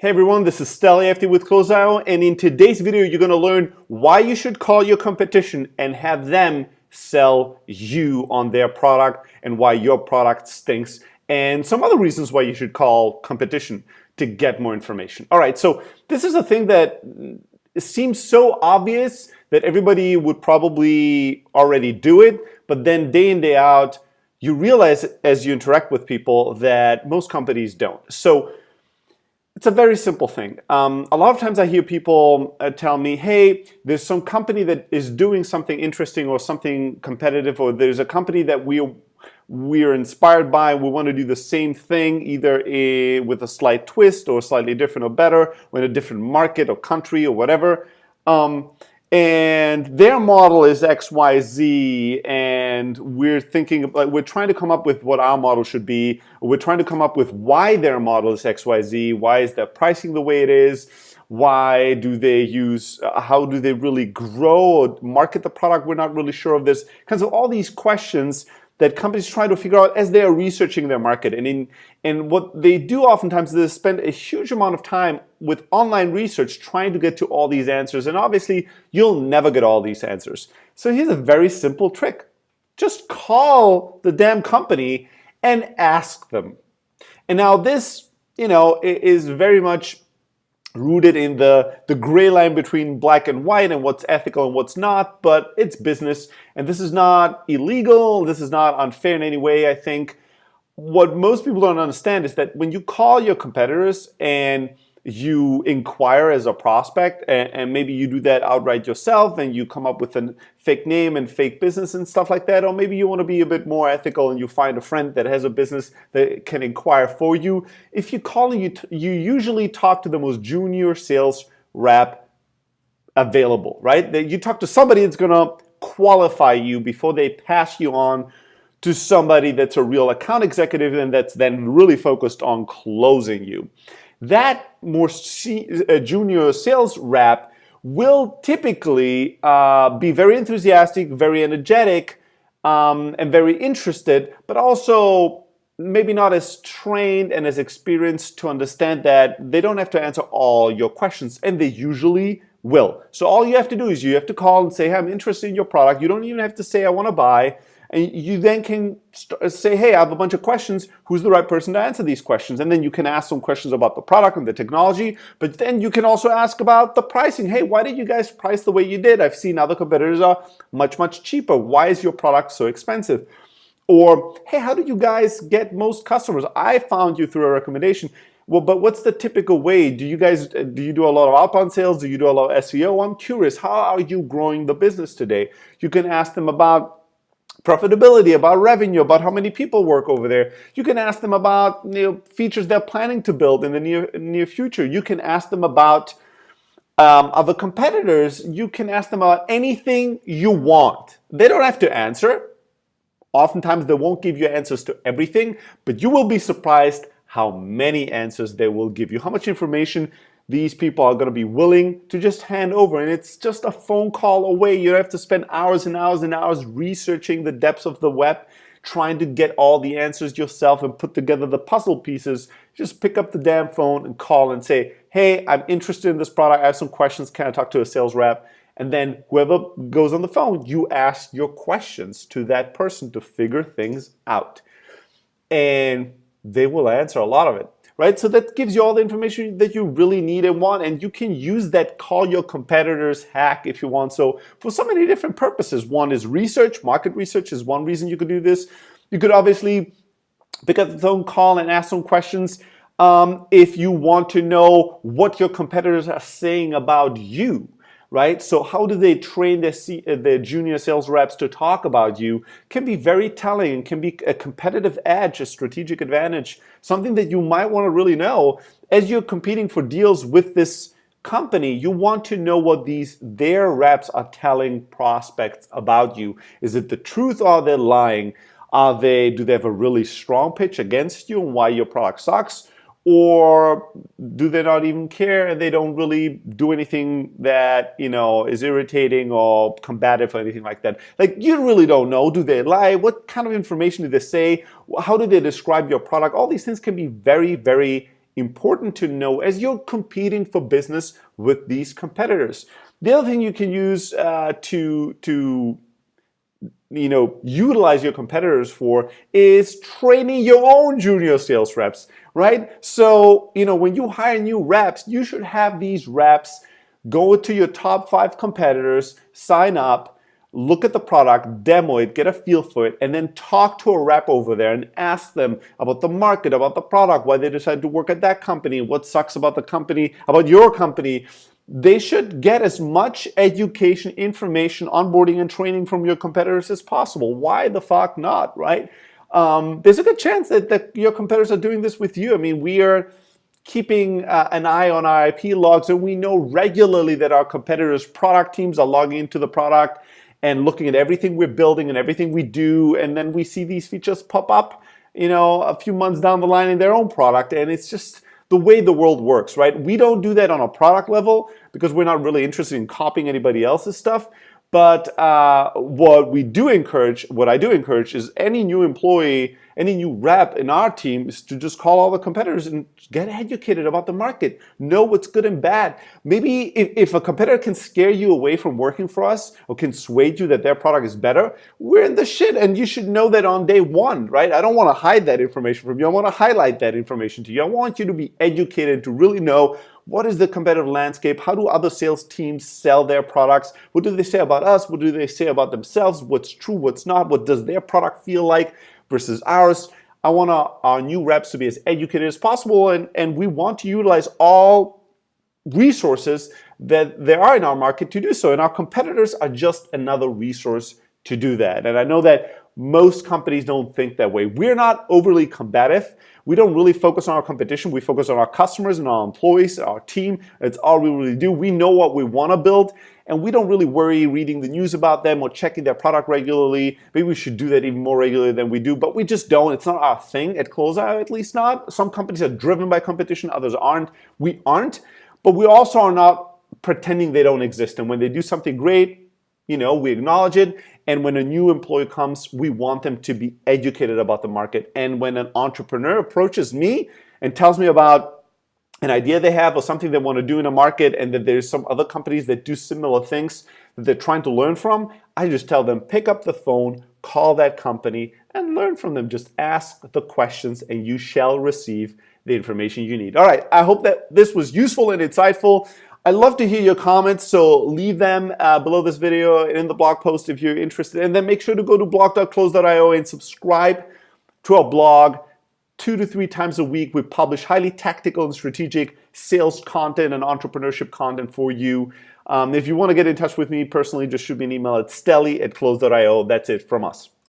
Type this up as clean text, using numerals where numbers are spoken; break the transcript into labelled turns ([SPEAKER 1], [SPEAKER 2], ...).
[SPEAKER 1] Hey everyone, this is Stel Afti with Close.io, and in today's video you're going to learn why you should call your competition and have them sell you on their product and why your product stinks, and some other reasons why you should call competition to get more information. All right, so this is a thing that seems so obvious that everybody would probably already do it, but then day in, day out, you realize as you interact with people that most companies don't. So it's a very simple thing. A lot of times I hear people tell me, hey, there's some company that is doing something interesting or something competitive, or there's a company that we're inspired by. We want to do the same thing, either with a slight twist or slightly different or better, or in a different market or country or whatever. And their model is XYZ, and we're trying to come up with what our model should be. We're trying to come up with why their model is XYZ. Why is their pricing the way it is? Why do they use, how do they really grow or market the product? We're not really sure of this. Kinds of all these questions that companies try to figure out as they are researching their market. And what they do oftentimes is spend a huge amount of time with online research trying to get to all these answers. And obviously, you'll never get all these answers. So here's a very simple trick. Just call the damn company and ask them. And now this, is very much rooted in the gray line between black and white and what's ethical and what's not, but it's business, and this is not illegal, this is not unfair in any way. I think what most people don't understand is that when you call your competitors and you inquire as a prospect, and maybe you do that outright yourself and you come up with a fake name and fake business and stuff like that, or maybe you want to be a bit more ethical and you find a friend that has a business that can inquire for you. If you call, you usually talk to the most junior sales rep available, right? You talk to somebody that's going to qualify you before they pass you on to somebody that's a real account executive and that's then really focused on closing you. That more junior sales rep will typically be very enthusiastic, very energetic, and very interested, but also maybe not as trained and as experienced to understand that they don't have to answer all your questions, and they usually will. So all you have to do is you have to call and say, hey, I'm interested in your product. You don't even have to say, I want to buy. And you then can say, hey, I have a bunch of questions. Who's the right person to answer these questions? And then you can ask some questions about the product and the technology. But then you can also ask about the pricing. Hey, why did you guys price the way you did? I've seen other competitors are much, much cheaper. Why is your product so expensive? Or, hey, how do you guys get most customers? I found you through a recommendation. Well, but what's the typical way? Do you do a lot of outbound sales? Do you do a lot of SEO? I'm curious. How are you growing the business today? You can ask them about profitability, about revenue, about how many people work over there. You can ask them about features they're planning to build in the near future. You can ask them about other competitors. You can ask them about anything you want. They don't have to answer. Oftentimes they won't give you answers to everything, but you will be surprised how many answers they will give you, how much information these people are going to be willing to just hand over. And it's just a phone call away. You don't have to spend hours and hours and hours researching the depths of the web, trying to get all the answers yourself and put together the puzzle pieces. Just pick up the damn phone and call and say, hey, I'm interested in this product. I have some questions. Can I talk to a sales rep? And then whoever goes on the phone, you ask your questions to that person to figure things out. And they will answer a lot of it. Right? So that gives you all the information that you really need and want, and you can use that call your competitors hack if you want. So for so many different purposes. One is research. Market research is one reason you could do this. You could obviously pick up the phone call and ask some questions if you want to know what your competitors are saying about you. Right? So how do they train their junior sales reps to talk about you can be very telling and can be a competitive edge, a strategic advantage, something that you might want to really know as you're competing for deals with this company. You want to know what their reps are telling prospects about you. Is it the truth or are they lying? Do they have a really strong pitch against you and why your product sucks? Or do they not even care and they don't really do anything that, is irritating or combative or anything like that? Like, you really don't know. Do they lie? What kind of information do they say? How do they describe your product? All these things can be very, very important to know as you're competing for business with these competitors. The other thing you can use to utilize your competitors for is training your own junior sales reps, right? So, when you hire new reps, you should have these reps go to your top 5 competitors, sign up, look at the product, demo it, get a feel for it, and then talk to a rep over there and ask them about the market, about the product, why they decided to work at that company, what sucks about the company, about your company. They should get as much education, information, onboarding, and training from your competitors as possible. Why the fuck not, right? There's a good chance that your competitors are doing this with you. I mean, we are keeping an eye on our IP logs, and we know regularly that our competitors' product teams are logging into the product and looking at everything we're building and everything we do, and then we see these features pop up, a few months down the line in their own product, and it's just the way the world works, right? We don't do that on a product level because we're not really interested in copying anybody else's stuff. But what I do encourage is any new employee, any new rep in our team is to just call all the competitors and get educated about the market. Know what's good and bad. Maybe if a competitor can scare you away from working for us or can sway you that their product is better, we're in the shit, and you should know that on day one, right? I don't want to hide that information from you. I want to highlight that information to you. I want you to be educated to really know what is the competitive landscape? How do other sales teams sell their products? What do they say about us? What do they say about themselves? What's true, what's not? What does their product feel like versus ours? I want our new reps to be as educated as possible, and we want to utilize all resources that there are in our market to do so. And our competitors are just another resource to do that. And I know that most companies don't think that way. We're not overly combative. We don't really focus on our competition. We focus on our customers and our employees, our team. It's all we really do. We know what we want to build, and we don't really worry reading the news about them or checking their product regularly. Maybe we should do that even more regularly than we do, but we just don't. It's not our thing at Closeout, at least not. Some companies are driven by competition, others aren't. We aren't, but we also are not pretending they don't exist. And when they do something great, we acknowledge it. And when a new employee comes, we want them to be educated about the market. And when an entrepreneur approaches me and tells me about an idea they have or something they want to do in a market, and that there's some other companies that do similar things that they're trying to learn from, I just tell them, pick up the phone, call that company, and learn from them. Just ask the questions, and you shall receive the information you need. All right, I hope that this was useful and insightful. I'd love to hear your comments, so leave them below this video and in the blog post if you're interested. And then make sure to go to blog.close.io and subscribe to our blog. 2 to 3 times a week, we publish highly tactical and strategic sales content and entrepreneurship content for you. If you want to get in touch with me personally, just shoot me an email at stelly@close.io. That's it from us.